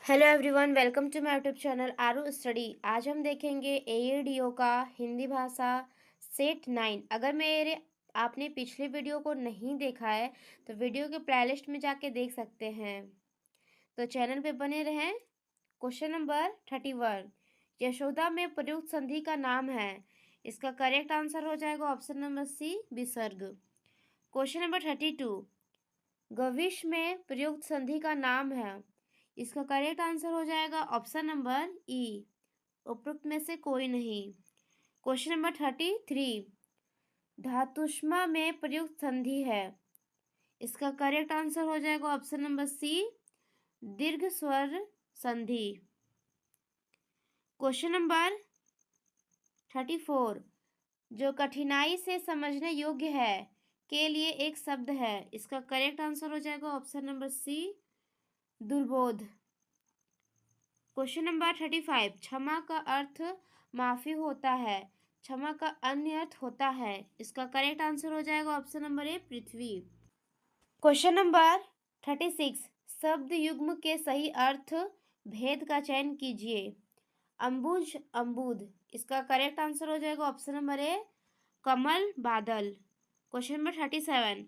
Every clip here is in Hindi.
Hello everyone, welcome to my YouTube channel Aaru study. आज हम देखेंगे एईडीओ का हिंदी भाषा सेट 9। अगर मेरे आपने पिछले वीडियो को नहीं देखा है तो वीडियो के प्लेलिस्ट में जाके देख सकते हैं। तो चैनल पे बने रहें। क्वेश्चन नंबर 31, यशोदा में प्रयुक्त संधि का नाम है। इसका करेक्ट आंसर हो जाएगा ऑप्शन नंबर सी, विसर्ग। क्वेश्चन नंबर 32, गविश में प्रयुक्त संधि का नाम है। इसका करेक्ट आंसर हो जाएगा ऑप्शन नंबर ई, उपरोक्त में से कोई नहीं। क्वेश्चन नंबर 33, धातुष्मा में प्रयुक्त संधि है। इसका करेक्ट आंसर हो जाएगा ऑप्शन नंबर सी, दीर्घ स्वर संधि। क्वेश्चन नंबर 34, जो कठिनाई से समझने योग्य है के लिए एक शब्द है। इसका करेक्ट आंसर हो जाएगा ऑप्शन नंबर सी, दुर्बोध। क्वेश्चन नंबर 35, क्षमा का अर्थ माफी होता है, क्षमा का अन्य अर्थ होता है। इसका करेक्ट आंसर हो जाएगा ऑप्शन नंबर ए, पृथ्वी। क्वेश्चन नंबर 36, शब्द युग्म के सही अर्थ भेद का चयन कीजिए। अंबुज, अम्बुद। इसका करेक्ट आंसर हो जाएगा ऑप्शन नंबर ए, कमल, बादल। क्वेश्चन नंबर 37,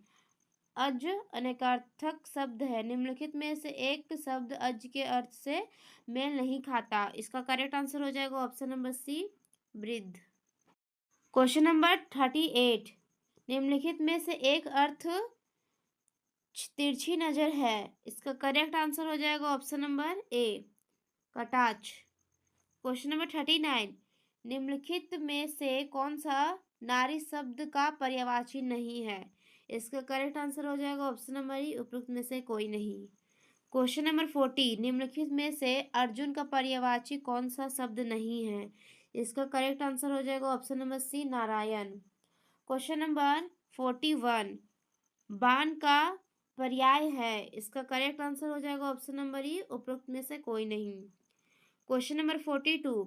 अज अनेकार्थक शब्द है, निम्नलिखित में से एक शब्द अज के अर्थ से मेल नहीं खाता। इसका करेक्ट आंसर हो जाएगा ऑप्शन नंबर सी, वृद्ध। क्वेश्चन नंबर 38, निम्नलिखित में से एक अर्थ तिरछी नजर है। इसका करेक्ट आंसर हो जाएगा ऑप्शन नंबर ए, कटाक्ष। क्वेश्चन नंबर 39, निम्नलिखित में से कौन सा नारी शब्द का पर्यायवाची नहीं है। इसका करेक्ट आंसर हो जाएगा ऑप्शन नंबर ई, उपरोक्त में से कोई नहीं। क्वेश्चन नंबर 40, निम्नलिखित में से अर्जुन का पर्यायवाची कौन सा शब्द नहीं है। इसका करेक्ट आंसर हो जाएगा option number C, Narayan. Question number 41, बाण का पर्याय है। इसका करेक्ट आंसर हो जाएगा ऑप्शन नंबर ई, उपरोक्त में से कोई नहीं। क्वेश्चन नंबर 42,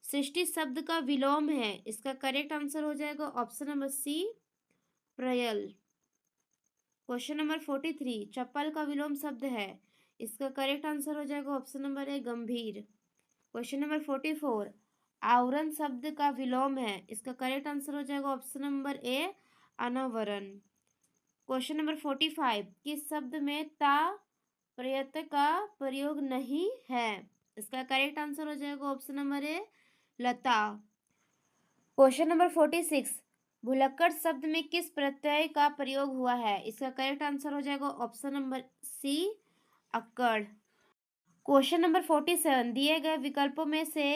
सृष्टि शब्द का विलोम है। इसका करेक्ट आंसर हो जाएगा ऑप्शन नंबर सी, प्रयल। क्वेश्चन नंबर 43, चप्पल का विलोम शब्द है। इसका करेक्ट आंसर हो जाएगा ऑप्शन नंबर ए, गंभीर। क्वेश्चन नंबर 44, आवरण शब्द का विलोम है। इसका करेक्ट आंसर हो जाएगा ऑप्शन नंबर ए, अनावरण। क्वेश्चन नंबर 45, किस शब्द में ता प्रत्यय का प्रयोग नहीं है। इसका करेक्ट आंसर हो जाएगा ऑप्शन नंबर ए, लता। क्वेश्चन नंबर 46, भुलक्कड़ शब्द में किस प्रत्यय का प्रयोग हुआ है। इसका करेक्ट आंसर हो जाएगा ऑप्शन नंबर सी, अक्कड़। क्वेश्चन नंबर 47, दिए गए विकल्पों में से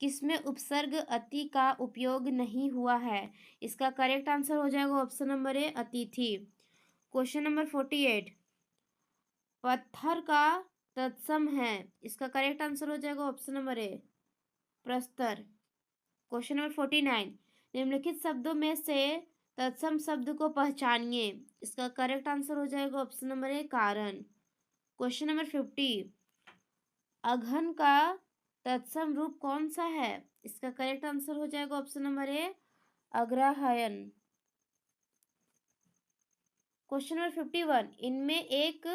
किसमें उपसर्ग अति का उपयोग नहीं हुआ है। इसका करेक्ट आंसर हो जाएगा ऑप्शन नंबर ए, अतिथि। क्वेश्चन नंबर 48, पत्थर का तत्सम है। इसका करेक्ट आंसर हो जाएगा ऑप्शन नंबर ए, प्रस्तर। क्वेश्चन नंबर 49, निम्नलिखित शब्दों में से तत्सम शब्द को पहचानिए। इसका करेक्ट आंसर हो जाएगा ऑप्शन नंबर ए, कारण। क्वेश्चन नंबर 50, अघन का तत्सम रूप कौन सा है। इसका करेक्ट आंसर हो जाएगा ऑप्शन नंबर ए, अग्रहायन। क्वेश्चन नंबर 51, इनमें एक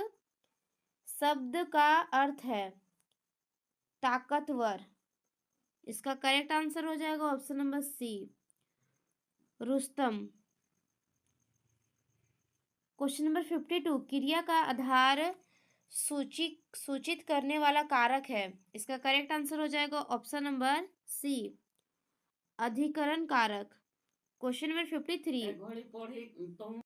शब्द का अर्थ है ताकतवर। इसका करेक्ट आंसर हो जाएगा option number C, Rustam. Question number 52, क्रिया का आधार सूचित करने वाला कारक है। इसका करेक्ट आंसर हो जाएगा ऑप्शन नंबर सी, अधिकरण कारक। क्वेश्चन नंबर 53,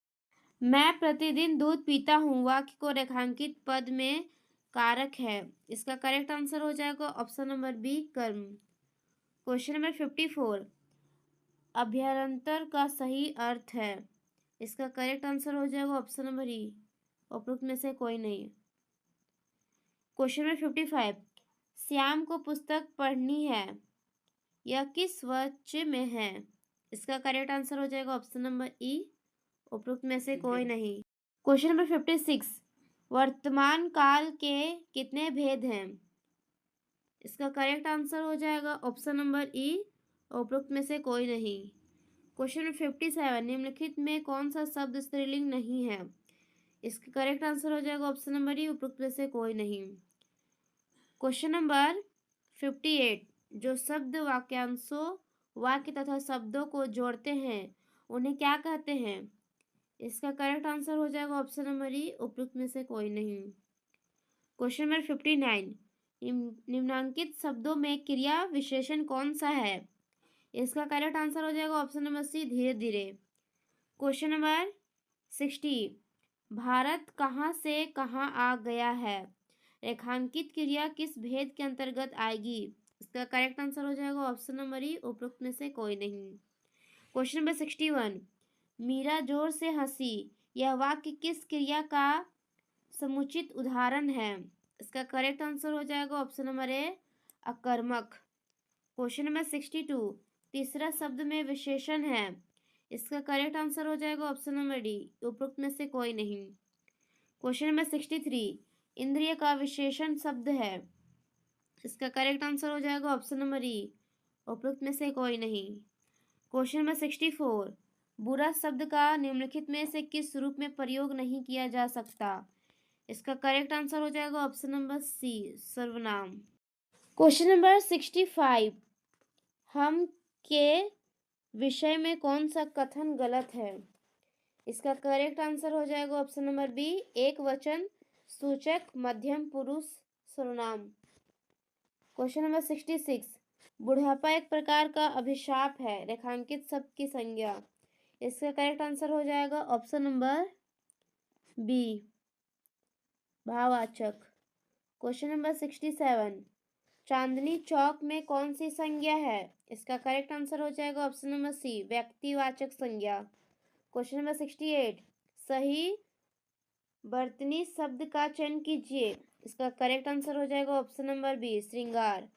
मैं प्रतिदिन दूध पीता हूँ वाक्य को रेखांकित पद में कारक है। इसका करेक्ट आंसर हो जाएगा ऑप्शन नंबर बी, कर्म। क्वेश्चन नंबर 54, अभ्यंतर का सही अर्थ है। इसका करेक्ट आंसर हो जाएगा ऑप्शन नंबर ई, उपरोक्त में से कोई नहीं। क्वेश्चन नंबर 55, श्याम को पुस्तक पढ़नी है, यह किस वाक्य में है। इसका करेक्ट आंसर हो जाएगा ऑप्शन नंबर ई, उपरोक्त में से कोई नहीं। क्वेश्चन नंबर 56, वर्तमान काल के कितने भेद हैं। इसका करेक्ट आंसर हो जाएगा ऑप्शन नंबर ई, उपरोक्त में से कोई नहीं। क्वेश्चन नंबर 57, निम्नलिखित में कौन सा शब्द स्त्रीलिंग नहीं है। इसका करेक्ट आंसर हो जाएगा ऑप्शन नंबर डी, उपरोक्त में से कोई नहीं। क्वेश्चन नंबर 58, जो शब्द वाक्यांशों, वाक्य तथा शब्दों को जोड़ते हैं उन्हें क्या कहते हैं? इसका करेक्ट आंसर हो जाएगा ऑप्शन नंबर ई, उपरोक्त में से कोई नहीं। क्वेश्चन नंबर 59, निम्नांकित शब्दों में क्रिया विशेषण कौन सा है? इसका करेक्ट आंसर हो जाएगा ऑप्शन नंबर सी, धीरे धीरे। क्वेश्चन नंबर 60, भारत कहाँ से कहाँ आ गया है, रेखांकित क्रिया किस भेद के अंतर्गत आएगी? इसका करेक्ट आंसर हो जाएगा ऑप्शन नंबर ई, उपरोक्त में से कोई नहीं। क्वेश्चन नंबर 61, मीरा जोर से हंसी, यह वाक्य किस क्रिया का समुचित उदाहरण है? इसका करेक्ट आंसर हो जाएगा ऑप्शन नंबर ए, अकर्मक। क्वेश्चन नंबर 62, तीसरा शब्द में विशेषण है, इसका करेक्ट आंसर हो जाएगा ऑप्शन नंबर डी, उपरोक्त में से कोई नहीं। क्वेश्चन नंबर 63, इंद्रिय का विशेषण शब्द है, इसका करेक्ट आंसर हो जाएगा ऑप्शन नंबर ई, उपरोक्त में से कोई नहीं। क्वेश्चन नंबर 64, बुरा शब्द का निम्नलिखित में से किस रूप में प्रयोग नहीं किया जा सकता? इसका करेक्ट आंसर हो जाएगा ऑप्शन नंबर सी, सर्वनाम। क्वेश्चन नंबर 65, हम के विषय में कौन सा कथन गलत है? इसका करेक्ट आंसर हो जाएगा ऑप्शन नंबर बी, एक वचन सूचक मध्यम पुरुष सर्वनाम। क्वेश्चन नंबर 66, बुढ़ापा एक प्रकार का अभिशाप है, रेखांकित शब्द की संज्ञा। इसका करेक्ट आंसर हो जाएगा ऑप्शन नंबर बी, भाववाचक। क्वेश्चन नंबर 67, चांदनी चौक में कौन सी संज्ञा है? इसका करेक्ट आंसर हो जाएगा ऑप्शन नंबर सी, व्यक्तिवाचक संज्ञा। क्वेश्चन नंबर 68, सही वर्तनी शब्द का चयन कीजिए। इसका करेक्ट आंसर हो जाएगा ऑप्शन नंबर बी, श्रृंगार।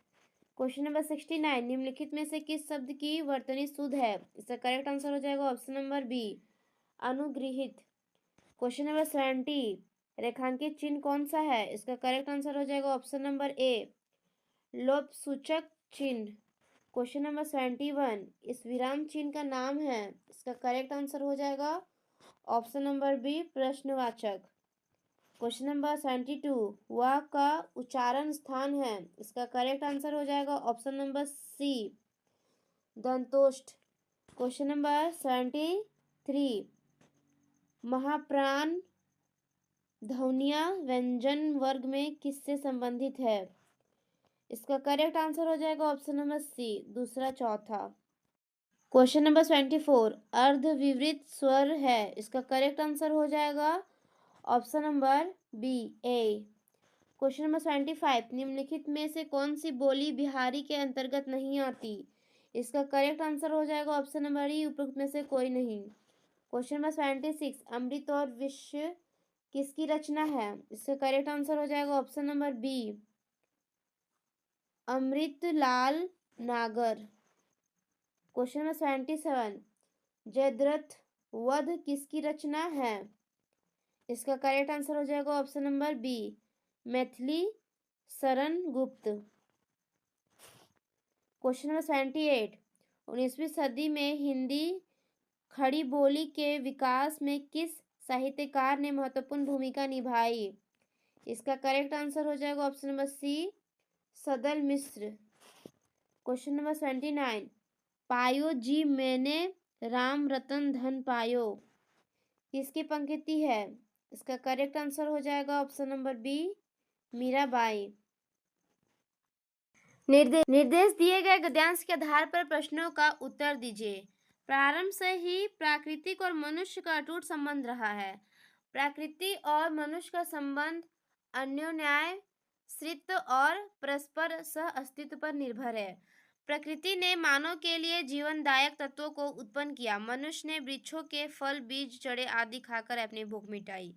क्वेश्चन नंबर 69, निम्नलिखित में से किस शब्द की वर्तनी शुद्ध है? इसका करेक्ट आंसर हो जाएगा ऑप्शन नंबर बी, अनुगृहित। क्वेश्चन नंबर 70, रेखांकित चिन्ह कौन सा है? इसका करेक्ट आंसर हो जाएगा ऑप्शन नंबर ए, लोप सूचक चिन्ह। क्वेश्चन नंबर 71, इस विराम चिन्ह का नाम है? इसका करेक्ट आंसर हो जाएगा ऑप्शन नंबर बी, प्रश्नवाचक। क्वेश्चन नंबर 72, वह का उच्चारण स्थान है? इसका करेक्ट आंसर हो जाएगा ऑप्शन नंबर सी, दंतोष्ठ। क्वेश्चन नंबर 73, महाप्राण ध्वनियाँ व्यंजन वर्ग में किससे संबंधित है? इसका करेक्ट आंसर हो जाएगा ऑप्शन नंबर सी, दूसरा चौथा। क्वेश्चन नंबर 74, अर्धविवृत स्वर है, इसका करेक्ट आंसर हो जाएगा ऑप्शन नंबर बी, ए। क्वेश्चन नंबर 75, निम्नलिखित में से कौन सी बोली बिहारी के अंतर्गत नहीं आती? इसका करेक्ट आंसर हो जाएगा ऑप्शन नंबर ई, उपरोक्त में से कोई नहीं। क्वेश्चन नंबर 76, अमृत और विश्व किसकी रचना है? इसका करेक्ट आंसर हो जाएगा ऑप्शन नंबर बी, अमृतलाल नागर। क्वेश्चन नंबर 77, जयद्रथ वध किसकी रचना है? इसका करेक्ट आंसर हो जाएगा option number B, Maithili Sharan Gupt. Question number 78, 19वीं सदी में हिंदी खड़ी बोली के विकास में किस साहित्यकार ने महत्वपूर्ण भूमिका निभाई? इसका करेक्ट आंसर हो जाएगा ऑप्शन नंबर सी, सदल मिश्र। क्वेश्चन नंबर 79, पायो जी मैंने राम रतन धन पायो किसकी पंक्ति है? इसका करेक्ट आंसर हो जाएगा ऑप्शन नंबर बी, मीराबाई। निर्देश दिए गए गद्यांश के आधार पर प्रश्नों का उत्तर दीजिए। प्रारंभ से ही प्राकृतिक और मनुष्य का अटूट संबंध रहा है। प्रकृति और मनुष्य का संबंध अन्योन्याश्रित और परस्पर सह अस्तित्व पर निर्भर है। प्रकृति ने मानव के लिए जीवनदायक तत्वों को उत्पन्न किया। मनुष्य ने वृक्षों के फल, बीज, जड़ें आदि खाकर अपनी भूख मिटाई।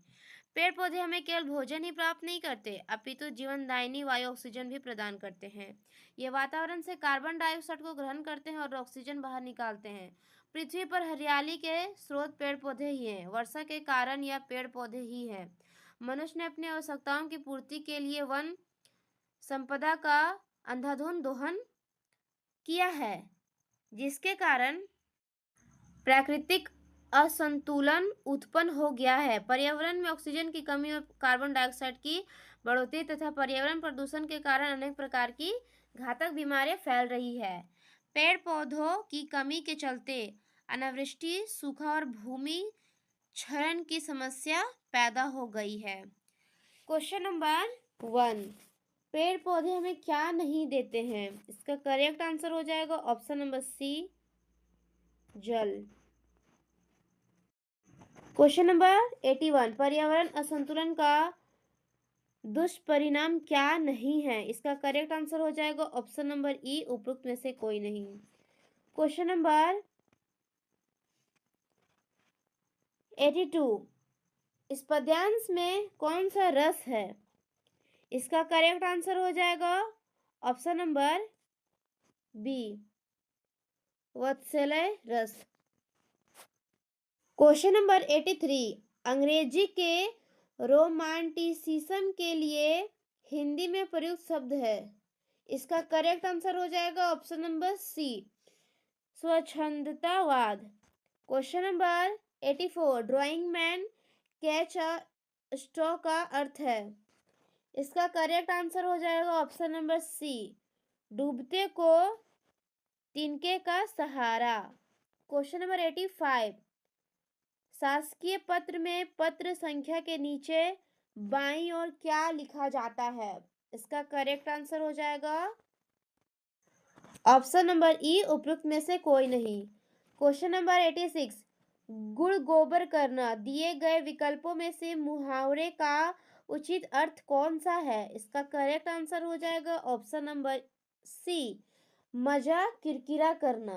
पेड़ पौधे हमें केवल भोजन ही प्राप्त नहीं करते, अपितु जीवनदायिनी वायु ऑक्सीजन भी प्रदान करते हैं। ये वातावरण से कार्बन डाइऑक्साइड को ग्रहण करते हैं और ऑक्सीजन बाहर निकालते हैं। पृथ्वी पर हरियाली के स्रोत पेड़ पौधे ही हैं। वर्षा के कारण यह पेड़ पौधे ही हैं। मनुष्य ने अपनी आवश्यकताओं की पूर्ति के लिए वन संपदा का अंधाधुंध दोहन किया है, जिसके कारण प्राकृतिक असंतुलन उत्पन्न हो गया है। पर्यावरण में ऑक्सीजन की कमी और कार्बन डाइऑक्साइड की बढ़ोतरी तथा पर्यावरण प्रदूषण के कारण अनेक प्रकार की घातक बीमारियां फैल रही है। पेड़ पौधों की कमी के चलते अनावृष्टि, सूखा और भूमि क्षरण की समस्या पैदा हो गई है। क्वेश्चन नंबर 1, पेड़ पौधे हमें क्या नहीं देते हैं? इसका करेक्ट आंसर हो जाएगा ऑप्शन नंबर सी, जल। क्वेश्चन नंबर 81, पर्यावरण असंतुलन का दुष्परिणाम क्या नहीं है? इसका करेक्ट आंसर हो जाएगा ऑप्शन नंबर ई, उपरोक्त में से कोई नहीं। क्वेश्चन नंबर 82, इस पद्यांश में कौन सा रस है? इसका करेक्ट आंसर हो जाएगा ऑप्शन नंबर बी, वात्सल्य रस। क्वेश्चन नंबर 83, अंग्रेजी के रोमांटिसिज्म के लिए हिंदी में प्रयुक्त शब्द है। इसका करेक्ट आंसर हो जाएगा ऑप्शन नंबर सी, स्वच्छंदतावाद। Question number 84, drawing man catch a straw का अर्थ है। इसका करेक्ट आंसर हो जाएगा ऑप्शन नंबर सी, डूबते को तिनके का सहारा। क्वेश्चन नंबर 85, शासकीय पत्र में पत्र संख्या के नीचे बाईं ओर क्या लिखा जाता है? इसका करेक्ट आंसर हो जाएगा ऑप्शन नंबर ई, उपयुक्त में से कोई नहीं। क्वेश्चन नंबर 86, गुड़ गोबर करना दिए गए विकल्पों में से मुहावरे का उचित अर्थ कौन सा है? इसका करेक्ट आंसर हो जाएगा ऑप्शन नंबर सी, मजा किरकिरा करना।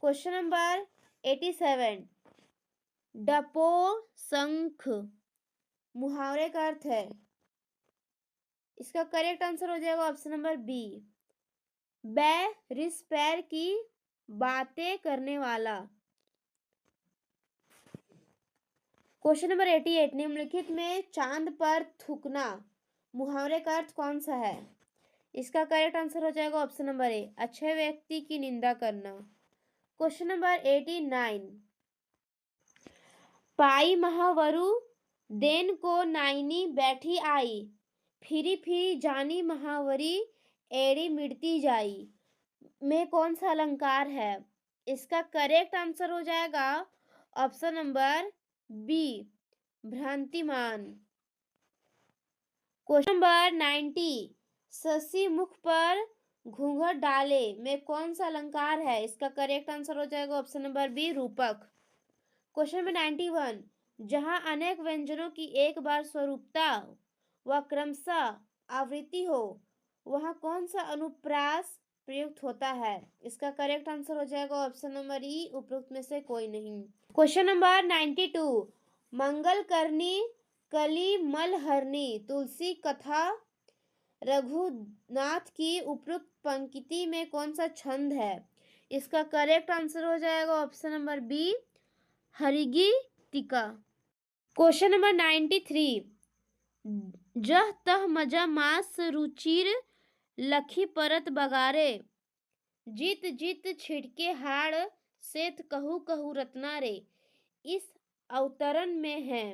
क्वेश्चन नंबर 87, डपो शंख मुहावरे का अर्थ है। इसका करेक्ट आंसर हो जाएगा ऑप्शन नंबर बी, रिस पैर की बातें करने वाला। क्वेश्चन नंबर 88, निम्नलिखित में चांद पर थूकना मुहावरे का अर्थ कौन सा है? इसका करेक्ट आंसर हो जाएगा ऑप्शन नंबर ए, अच्छे व्यक्ति की निंदा करना। क्वेश्चन नंबर 89, पाई महावरु देन को नाइनी बैठी आई, फिरी फिरी जानी महावरी एड़ी मिटती जाई में कौन सा अलंकार है? इसका करेक्ट आंसर हो जाएगा ऑप्शन नंबर बी, भ्रांतिमान। क्वेश्चन नंबर 90, शशि मुख पर घूंघट डाले में कौन सा अलंकार है? इसका करेक्ट आंसर हो जाएगा ऑप्शन नंबर बी, रूपक। क्वेश्चन नंबर 91, जहां अनेक व्यंजनों की एक बार स्वरूपता व क्रमशः आवृत्ति हो वहां कौन सा अनुप्रास प्रयुक्त होता है? इसका करेक्ट आंसर हो जाएगा ऑप्शन नंबर ई, उपरोक्त में से कोई नहीं। क्वेश्चन नंबर 92, मंगल करनी कली मलहरनी तुलसी कथा रघुनाथ की उपरोक्त पंक्ति में कौन सा छंद है? इसका करेक्ट आंसर हो जाएगा ऑप्शन नंबर बी, हरिगी टीका। क्वेश्चन नंबर 93, जह तह मजा मास रुचिर लखी परत बगारे जीत जीत छिड़के हाड़ सेत कहू कहू रत्ना रे इस अवतरण में है।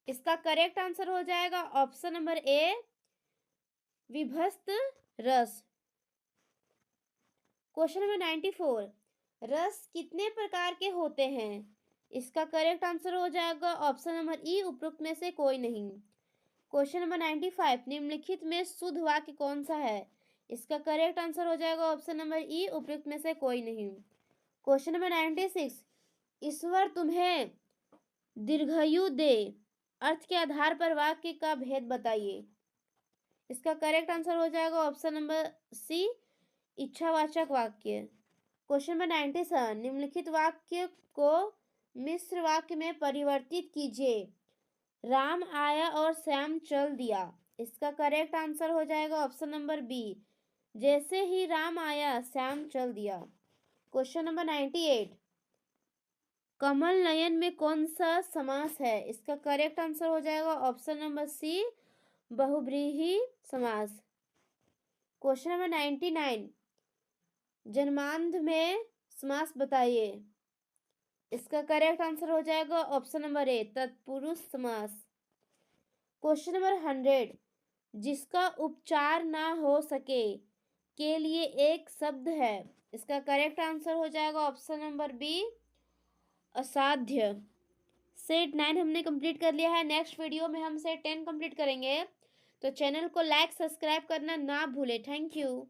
इसका करेक्ट आंसर हो जाएगा ऑप्शन नंबर ए, विभस्त रस। क्वेश्चन नंबर 94, रस कितने प्रकार के होते हैं? इसका करेक्ट आंसर हो जाएगा ऑप्शन नंबर ई, उपरोक्त में से कोई नहीं। क्वेश्चन नंबर 95, निम्नलिखित में शुद्ध वाक्य कौन सा है? इसका करेक्ट आंसर हो जाएगा ऑप्शन नंबर ई, उपयुक्त में से कोई नहीं। क्वेश्चन नंबर 96, ईश्वर तुम्हें दीर्घायु दे अर्थ के आधार पर वाक्य का भेद बताइए। इसका करेक्ट आंसर हो जाएगा ऑप्शन नंबर सी, इच्छावाचक वाक्य। क्वेश्चन नंबर 97, निम्नलिखित वाक्य को मिश्र वाक्य में परिवर्तित कीजिए। राम आया और श्याम चल दिया। इसका करेक्ट आंसर हो जाएगा ऑप्शन नंबर बी, जैसे ही राम आया श्याम चल दिया। क्वेश्चन नंबर 98, कमल नयन में कौन सा समास है? इसका करेक्ट आंसर हो जाएगा ऑप्शन नंबर सी, बहुब्रीहि समास। क्वेश्चन नंबर 99, जन्मांध में समास बताइए। इसका करेक्ट आंसर हो जाएगा ऑप्शन नंबर ए, तत्पुरुष समास। क्वेश्चन नंबर 100, जिसका उपचार ना हो सके के लिए एक शब्द है। इसका करेक्ट आंसर हो जाएगा ऑप्शन नंबर बी, असाध्य। सेट 9 हमने कंप्लीट कर लिया है। नेक्स्ट वीडियो में हम सेट 10 कंप्लीट करेंगे, तो चैनल को लाइक सब्सक्राइब करना ना भूले। Thank you.